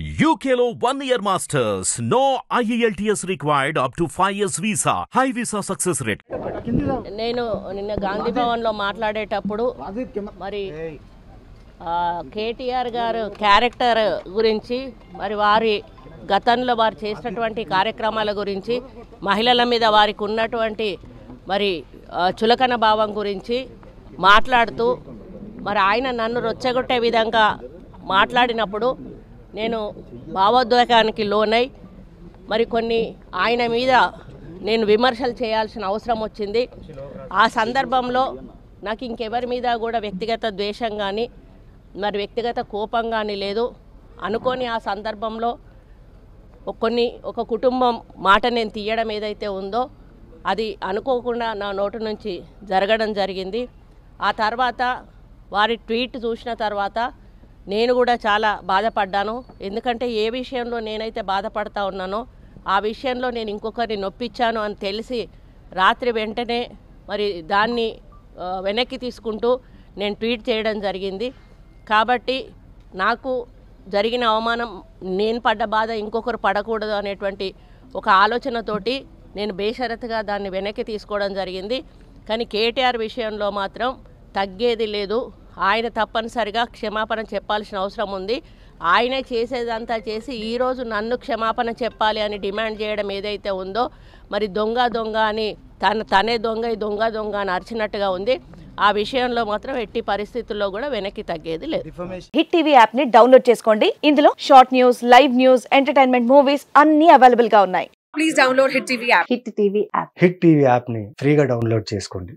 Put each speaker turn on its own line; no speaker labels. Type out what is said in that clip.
UKలో 1 year masters. No IELTS required up to 5 years visa. High visa success rate.
నేను నిన్న గాంధీ భవన్లో మాట్లాడేటప్పుడు మరి కేటీఆర్ గారు క్యారెక్టర్ గురించి మరి వారి గతంలో వారు చేసినటువంటి కార్యక్రమాల గురించి మహిళల మీద వారికి ఉన్నటువంటి మరి చులకన భావం గురించి మాట్లాడుతూ మరి ఆయన నన్ను రొచ్చగొట్టే విధంగా మాట్లాడినప్పుడు నేను భావోద్వేగానికి లోనై మరి కొన్ని ఆయన మీద నేను విమర్శలు చేయాల్సిన అవసరం వచ్చింది. ఆ సందర్భంలో నాకు ఇంకెవరి మీద కూడా వ్యక్తిగత ద్వేషం కానీ మరి వ్యక్తిగత కోపం కానీ లేదు. అనుకోని ఆ సందర్భంలో ఒక కుటుంబం మాట నేను తీయడం ఏదైతే ఉందో అది అనుకోకుండా నా నోటి నుంచి జరగడం జరిగింది. ఆ తర్వాత వారి ట్వీట్ చూసిన తర్వాత నేను కూడా చాలా బాధపడ్డాను. ఎందుకంటే ఏ విషయంలో నేనైతే బాధపడతా ఉన్నానో ఆ విషయంలో నేను ఇంకొకరిని నొప్పించాను అని తెలిసి రాత్రి వెంటనే మరి దాన్ని వెనక్కి తీసుకుంటూ నేను ట్వీట్ చేయడం జరిగింది. కాబట్టి నాకు జరిగిన అవమానం నేను పడ్డ బాధ ఇంకొకరు పడకూడదు అనేటువంటి ఒక ఆలోచనతోటి నేను బేషరతుగా దాన్ని వెనక్కి తీసుకోవడం జరిగింది. కానీ కేటీఆర్ విషయంలో మాత్రం తగ్గేది లేదు. ఆయన తప్పనిసరిగా క్షమాపణ చెప్పాల్సిన అవసరం ఉంది. ఆయనే చేసేదంతా చేసి ఈరోజు నన్ను క్షమాపణ చెప్పాలి అని డిమాండ్ చేయడం ఏదైతే ఉందో మరి దొంగ అని తనే దొంగ అని అరిచినట్టుగా ఉంది. ఆ విషయంలో మాత్రం ఎట్టి పరిస్థితుల్లో కూడా వెనక్కి తగ్గేది లేదు.
హిట్ టీవీ యాప్ ని డౌన్లోడ్ చేసుకోండి. ఇందులో short news, live news, entertainment movies అన్ని అవైలబుల్ గా ఉన్నాయి. Please download hit TV app.
Hit TV app ని ఫ్రీగా డౌన్లోడ్ చేసుకోండి.